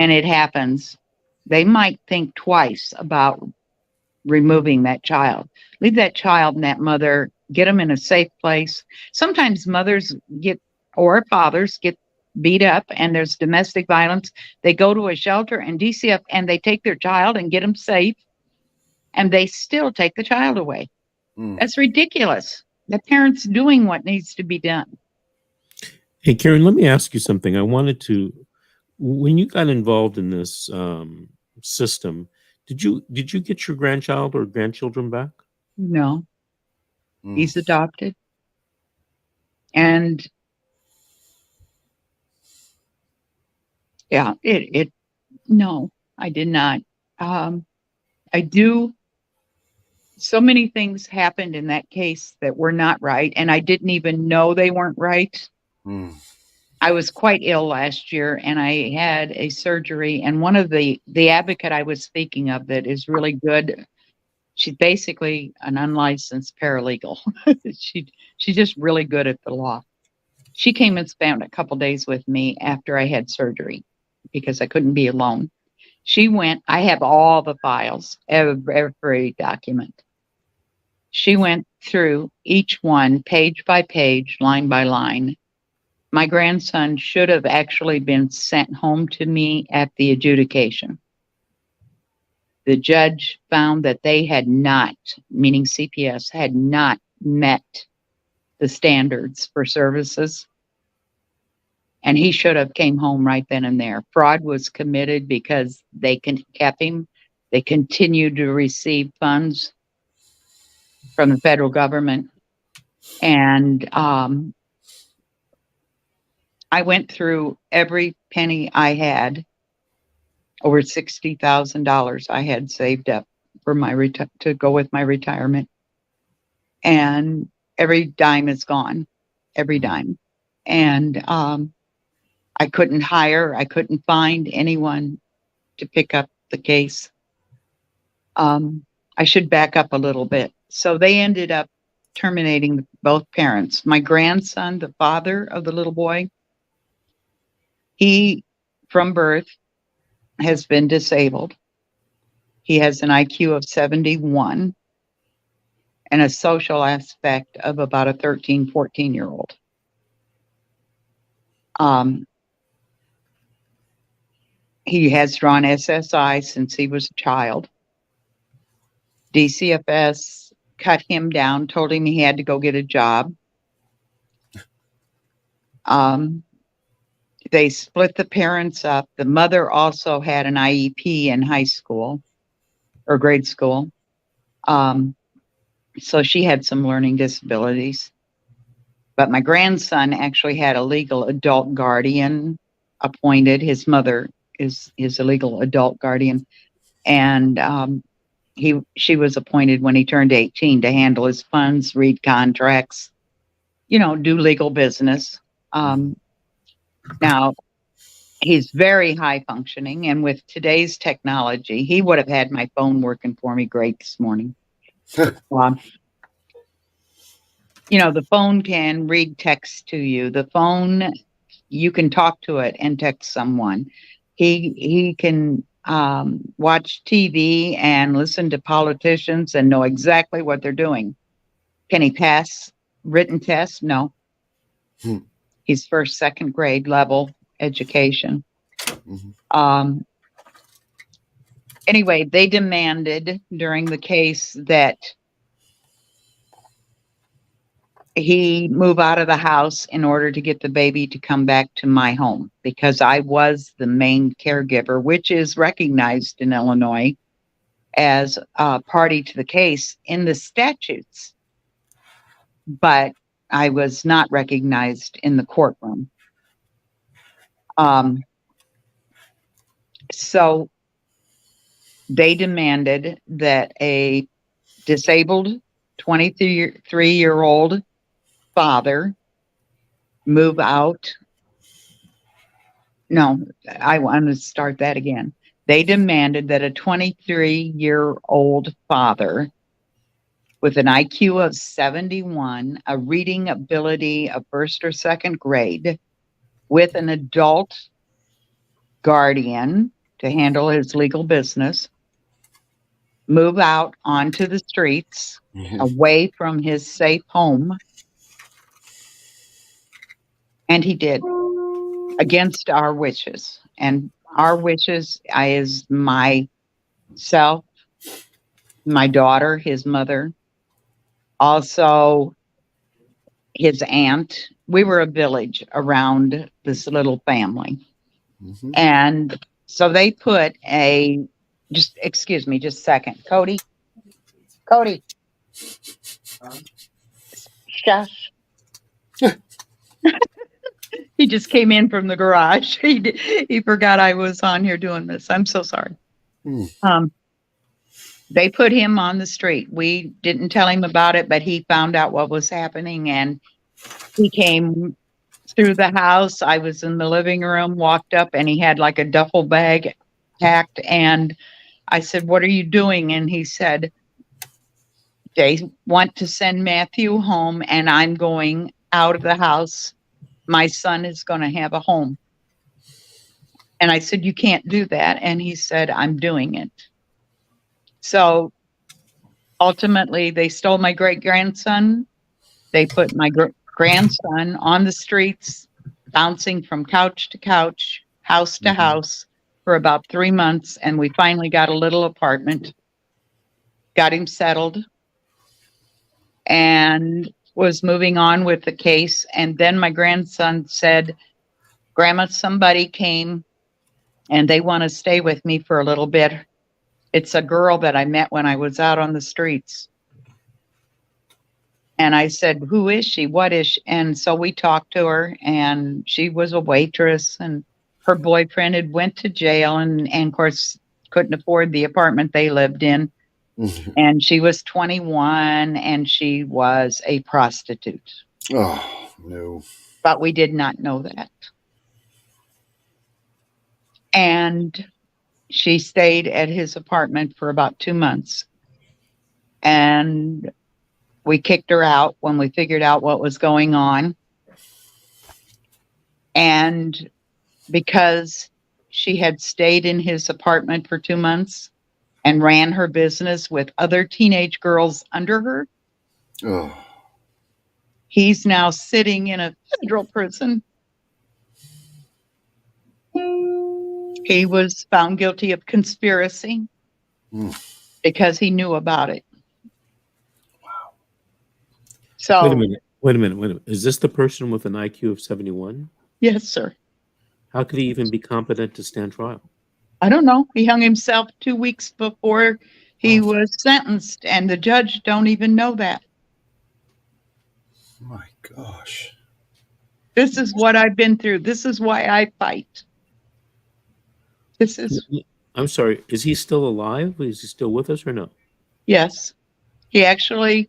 and it happens, they might think twice about removing that child. Leave that child and that mother, get them in a safe place. Sometimes mothers or fathers get beat up and there's domestic violence. They go to a shelter and DCF and they take their child and get them safe, and they still take the child away. That's ridiculous. The parent's doing what needs to be done. Hey, Karen, let me ask you something. I wanted to, when you got involved in this system, did you get your grandchild or grandchildren back? No. He's adopted. And yeah, no, I did not. So many things happened in that case that were not right, and I didn't even know they weren't right. I was quite ill last year and I had a surgery. And one of the advocate I was speaking of that is really good. She's basically an unlicensed paralegal. she she's just really good at the law. She came and spent a couple days with me after I had surgery because I couldn't be alone. She went, I have all the files, every document. She went through each one page by page, line by line. My grandson should have actually been sent home to me at the adjudication. The judge found that they had not, meaning CPS, had not met the standards for services, and he should have came home right then and there. Fraud was committed because they kept him. They continued to receive funds from the federal government, and I went through every penny I had, over $60,000 I had saved up for my to go with my retirement, and every dime is gone, every dime. And I couldn't find anyone to pick up the case. I should back up a little bit. So they ended up terminating both parents. My grandson, the father of the little boy, he from birth has been disabled. He has an IQ of 71 and a social aspect of about a 13, 14-year-old. He has drawn SSI since he was a child. DCFS cut him down, told him he had to go get a job. They split the parents up. The mother also had an IEP in high school or grade school. So she had some learning disabilities. But my grandson actually had a legal adult guardian appointed. His mother is a legal adult guardian. And she was appointed when he turned 18 to handle his funds, read contracts, do legal business. Now, he's very high functioning, and with today's technology, he would have had my phone working for me great this morning. The phone can read text to you. The phone, you can talk to it and text someone. He can watch TV and listen to politicians and know exactly what they're doing. Can he pass written tests? No. He's first, second grade level education. Anyway, they demanded during the case that he move out of the house in order to get the baby to come back to my home because I was the main caregiver, which is recognized in Illinois as a party to the case in the statutes. But I was not recognized in the courtroom. So they demanded that a disabled 23-year-old father move out. No, I want to start that again. They demanded that a 23-year-old father with an IQ of 71, a reading ability of first or second grade, with an adult guardian to handle his legal business, move out onto the streets away from his safe home. And he did, against our wishes. And our wishes is myself, my daughter, his mother, also his aunt. We were a village around this little family. And so they put excuse me, just a second. Cody, shush. He just came in from the garage. He forgot I was on here doing this. I'm so sorry. They put him on the street. We didn't tell him about it, but he found out what was happening, and he came through the house. I was in the living room, walked up, and he had like a duffel bag packed. And I said, "What are you doing?" And he said, "They want to send Matthew home, and I'm going out of the house. My son is going to have a home." And I said, "You can't do that." And he said, "I'm doing it." So ultimately, they stole my great grandson. They put my grandson on the streets, bouncing from couch to couch, house to Mhm. house for about 3 months. And we finally got a little apartment, got him settled, and was moving on with the case. And then my grandson said, "Grandma, somebody came and they want to stay with me for a little bit. It's a girl that I met when I was out on the streets." And I said, "Who is she? What is she?" And so we talked to her, and she was a waitress, and her boyfriend had went to jail, and of course couldn't afford the apartment they lived in. And she was 21, and she was a prostitute. Oh, no. But we did not know that. And she stayed at his apartment for about 2 months. And we kicked her out when we figured out what was going on. And because she had stayed in his apartment for 2 months and ran her business with other teenage girls under her, Oh, he's now sitting in a federal prison. He was found guilty of conspiracy because he knew about it. So, Wait a minute. Wait a minute. Wait a minute. Is this the person with an IQ of 71? yes, sir. How could he even be competent to stand trial? I don't know. He hung himself 2 weeks before he was sentenced, and the judge don't even know that. my gosh. This is what I've been through. This is why I fight. This is, I'm sorry. Is he still alive? Is he still with us or no? yes. He actually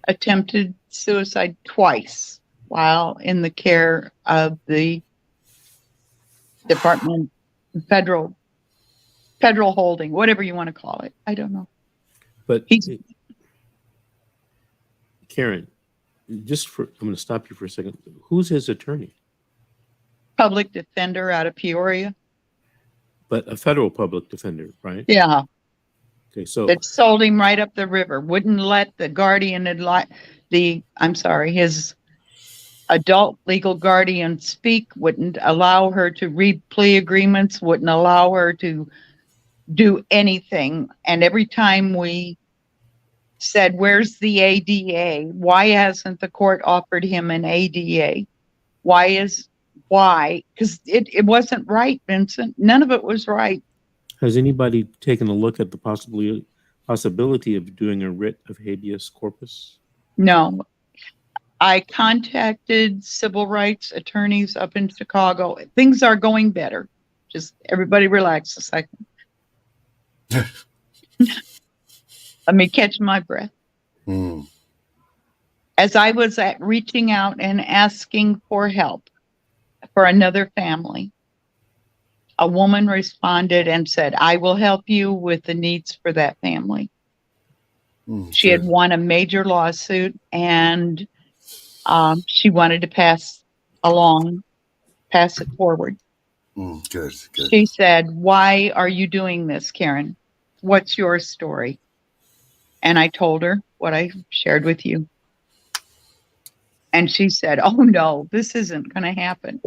attempted suicide twice while in the care of the Department federal holding, whatever you want to call it. I don't know. But He's Karen, I'm going to stop you for a second. Who's his attorney? public defender out of Peoria. But a federal public defender, right? Yeah. Okay, so That sold him right up the river. Wouldn't let the guardian his adult legal guardian speak, wouldn't allow her to read plea agreements, wouldn't allow her to do anything. And every time we said, "Where's the ADA? Why hasn't the court offered him an ADA? Why? Because it wasn't right, Vincent. None of it was right." has anybody taken a look at the possibility of doing a writ of habeas corpus? No. I contacted civil rights attorneys up in Chicago. Things are going better. Just everybody relax a second. Let me catch my breath. As I was reaching out and asking for help for another family, a woman responded and said, "I will help you with the needs for that family." She had won a major lawsuit, and she wanted to pass it forward. Good. She said, "Why are you doing this, Karen? What's your story?" And I told her what I shared with you. And she said, "Oh no, this isn't going to happen."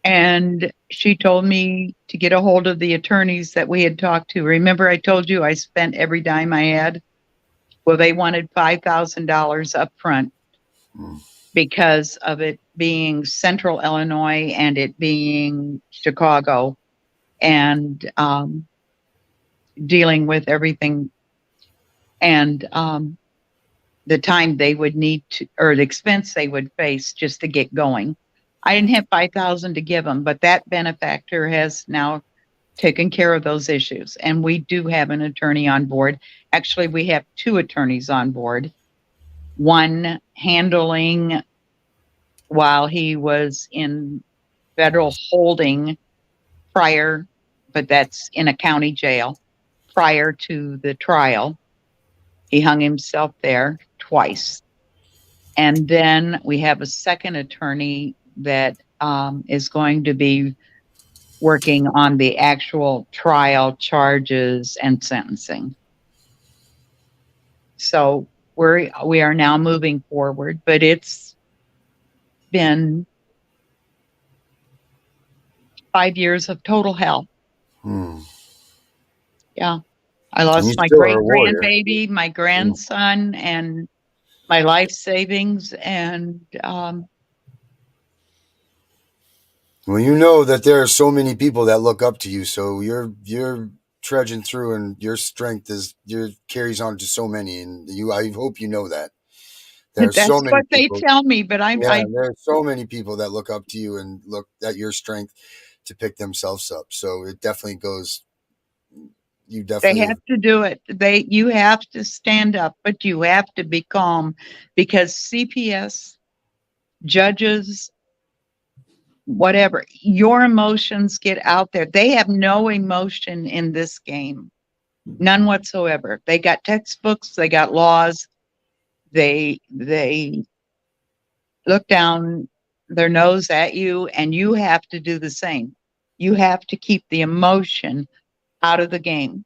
And she told me to get a hold of the attorneys that we had talked to. Remember, I told you I spent every dime I had? Well, they wanted $5,000 up front because of it being central Illinois and it being Chicago and dealing with everything. And the time they would need to, or the expense they would face just to get going. I didn't have $5,000 to give them, but that benefactor has now taken care of those issues. And we do have an attorney on board. Actually, we have 2 attorneys on board. One handling while he was in federal holding prior, but that's in a county jail prior to the trial. He hung himself there twice. And then we have a second attorney that is going to be working on the actual trial charges and sentencing. So we are now moving forward, but it's been 5 years of total hell. Yeah. I And you lost my still are great a warrior. grandbaby, my grandson, and my life savings. And Well, you know that there are so many people that look up to you, so you're trudging through, and your strength carries on to so many, and I hope you know that. There are so that's many what they people. tell me. But Yeah, there are so many people that look up to you and look at your strength to pick themselves up. So it definitely goes. You they definitely have to do it. You have to stand up, but you have to be calm, because CPS, judges, whatever, your emotions get out there. They have no emotion in this game, none whatsoever. They got textbooks, they got laws. They look down their nose at you, and you have to do the same. You have to keep the emotion out of the game.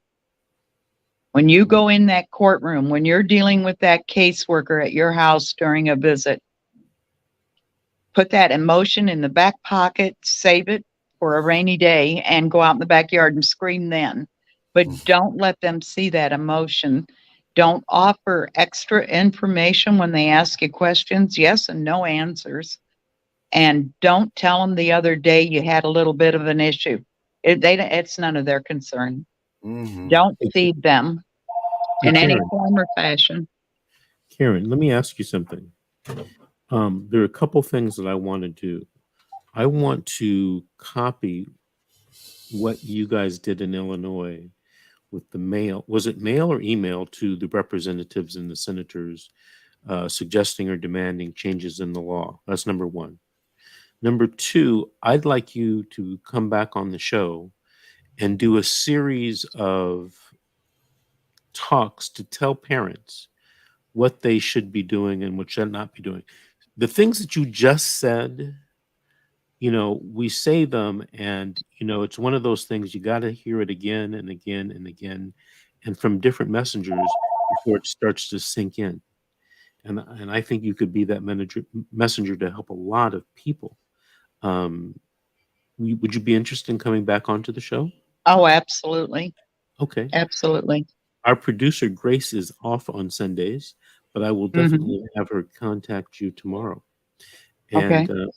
When you go in that courtroom, when you're dealing with that caseworker at your house during a visit, put that emotion in the back pocket, save it for a rainy day, and go out in the backyard and scream then. But don't let them see that emotion. Don't offer extra information when they ask you questions, yes and no answers. And don't tell them the other day you had a little bit of an issue. It's none of their concern. Don't feed them Hey, in any Karen, form or fashion. Karen, let me ask you something. There are a couple things that I want to do. I want to copy what you guys did in Illinois with the mail. Was it mail or email to the representatives and the senators suggesting or demanding changes in the law? That's number one. Number two, I'd like you to come back on the show and do a series of talks to tell parents what they should be doing and what should not be doing. The things that you just said, we say them, and it's one of those things you got to hear it again and again and again, and from different messengers before it starts to sink in. And I think you could be that messenger to help a lot of people. Would you be interested in coming back onto the show? Oh, absolutely. Okay. Absolutely. Our producer Grace is off on Sundays, but I will Mhm. definitely have her contact you tomorrow. Okay. And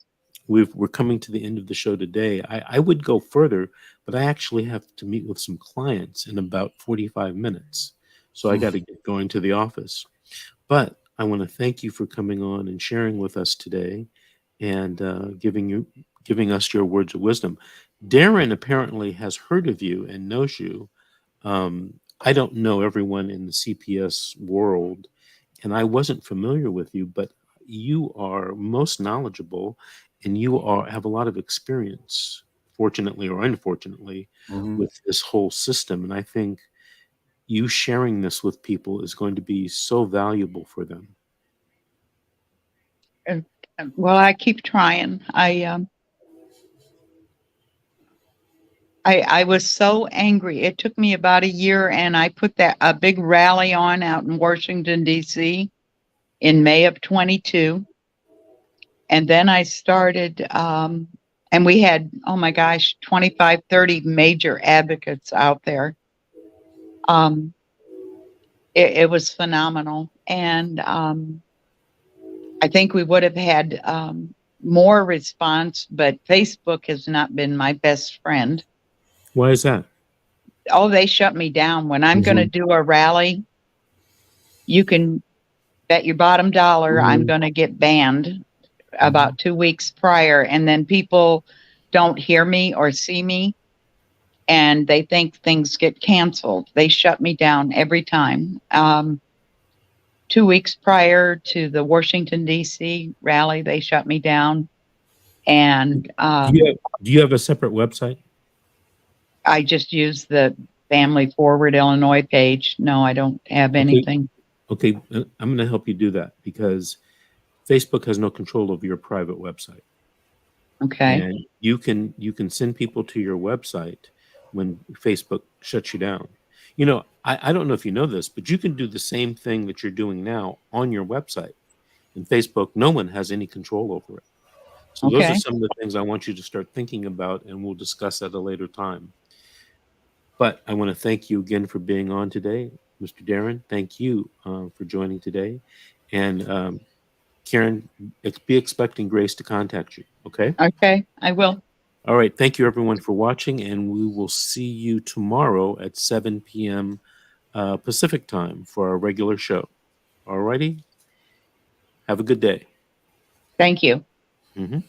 we're coming to the end of the show today. I would go further, but I actually have to meet with some clients in about 45 minutes. So I got to get going to the office. But I want to thank you for coming on and sharing with us today, and giving us your words of wisdom. Darren apparently has heard of you and knows you. I don't know everyone in the CPS world, and I wasn't familiar with you, but you are most knowledgeable, and have a lot of experience, fortunately or unfortunately, with this whole system. And I think you sharing this with people is going to be so valuable for them. And, well, I keep trying. I was so angry. It took me about a year, and I put a big rally on out in Washington, D.C. in May of 22. And then I started, and we had, oh my gosh, 25, 30 major advocates out there. It was phenomenal. And I think we would have had more response, but Facebook has not been my best friend. Why is that? Oh, they shut me down. When I'm going to do a rally, you can bet your bottom dollar I'm going to get banned about 2 weeks prior. And then people don't hear me or see me, and they think things get canceled. They shut me down every time. 2 weeks prior to the Washington, D.C. rally, they shut me down. And Do you have a separate website? I just used the Family Forward Illinois page. No, I don't have anything. Okay, I'm going to help you do that because Facebook has no control over your private website. Okay. And you can send people to your website when Facebook shuts you down. You know, I don't know if you know this, but you can do the same thing that you're doing now on your website. In Facebook, no one has any control over it. So those are Okay. some of the things I want you to start thinking about, and we'll discuss at a later time. But I want to thank you again for being on today, Mr. Darren. Thank you for joining today. And Karen, be expecting Grace to contact you. Okay. Okay. I will. All right. Thank you, everyone, for watching, and we will see you tomorrow at 7 p.m. Pacific time for our regular show. All righty. Have a good day. Thank you. Mm-hmm.